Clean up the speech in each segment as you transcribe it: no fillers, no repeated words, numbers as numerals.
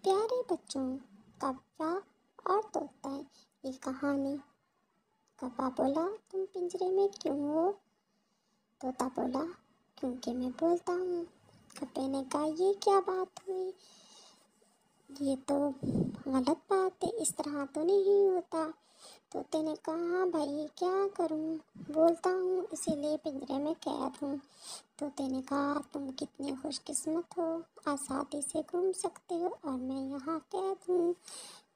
پیارے بچوں، کوا اور طوطا یہ کہانی۔ کوا بولا، تم پنجرے میں کیوں ہو؟ طوطا بولا، کیونکہ میں بولتا ہوں۔ کبے نے کہا، یہ کیا بات ہوئی؟ یہ تو غلط بات ہے، اس طرح تو نہیں ہوتا۔ طوطے نے کہا، ہاں بھائی، کیا کروں، بولتا ہوں اسی لیے پنجرے میں قید ہوں۔ طوطے نے کہا، تم کتنے خوش قسمت ہو، آزادی سے گھوم سکتے ہو اور میں یہاں قید ہوں۔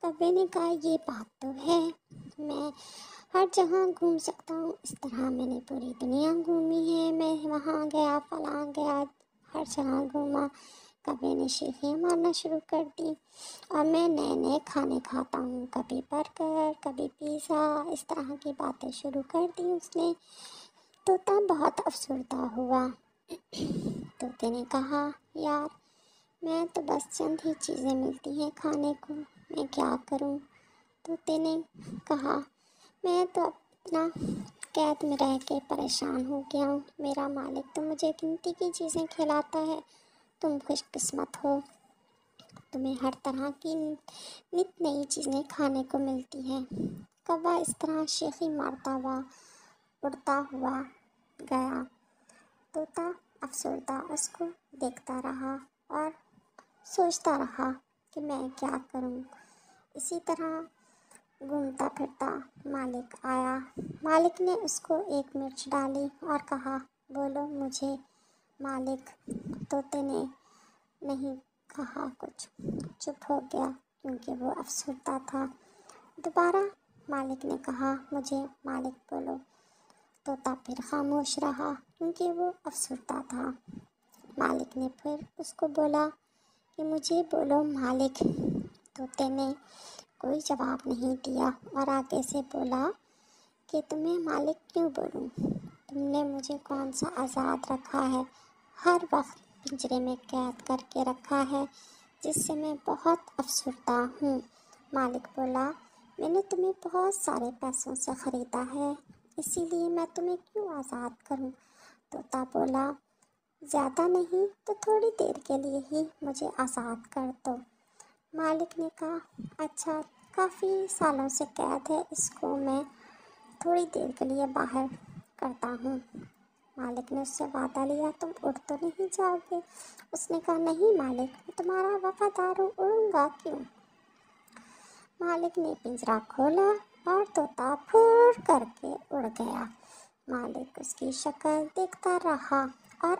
کبے نے کہا، یہ بات تو ہے، میں ہر جگہ گھوم سکتا ہوں، اس طرح میں نے پوری دنیا گھومی ہے، میں وہاں گیا، فلاں گیا، ہر جگہ گھوما۔ کبے نے شیخیاں مارنا شروع کر دی، اور میں نئے نئے کھانے کھاتا ہوں، کبھی برگر، کبھی پیزا، اس طرح کی باتیں شروع کر دی اس نے۔ طوطا بہت افسردہ ہوا۔ طوطے نے کہا، یار، میں تو بس چند ہی چیزیں ملتی ہیں کھانے کو، میں کیا کروں؟ طوطے نے کہا، میں تو اتنا قید میں رہ کے پریشان ہو گیا ہوں، میرا مالک تو مجھے گنتی کی چیزیں کھلاتا ہے، تم خوش قسمت ہو، تمہیں ہر طرح کی نت نئی چیزیں کھانے کو ملتی ہیں۔ کوا اس طرح شیخی مارتا ہوا اڑتا ہوا گیا۔ طوطا افسردہ اس کو دیکھتا رہا اور سوچتا رہا کہ میں کیا کروں۔ اسی طرح گھومتا پھرتا مالک آیا۔ مالک نے اس کو ایک مرچ ڈالی اور کہا، بولو مجھے مالک۔ طوطے نے نہیں کہا کچھ، چپ ہو گیا کیونکہ وہ افسردہ تھا۔ دوبارہ مالک نے کہا، مجھے مالک بولو۔ طوطا پھر خاموش رہا کیونکہ وہ افسردہ تھا۔ مالک نے پھر اس کو بولا کہ مجھے بولو مالک۔ طوطے نے کوئی جواب نہیں دیا اور آگے سے بولا کہ تمہیں مالک کیوں بولوں؟ تم نے مجھے کون سا آزاد رکھا ہے، ہر وقت پنجرے میں قید کر کے رکھا ہے، جس سے میں بہت افسردہ ہوں۔ مالک بولا، میں نے تمہیں بہت سارے پیسوں سے خریدا ہے، اسی لیے میں تمہیں کیوں آزاد کروں؟ طوطا بولا، زیادہ نہیں تو تھوڑی دیر کے لیے ہی مجھے آزاد کر دو۔ مالک نے کہا، اچھا، کافی سالوں سے قید ہے، اس کو میں تھوڑی دیر کے لیے باہر کرتا ہوں۔ مالک نے اس سے وعدہ لیا، تم اڑ تو نہیں جاؤ گے؟ اس نے کہا، نہیں مالک، میں تمہارا وفادار ہوں، اڑوں گا کیوں؟ مالک نے پنجرہ کھولا اور طوطا پھر کر کے اڑ گیا۔ مالک اس کی شکل دیکھتا رہا اور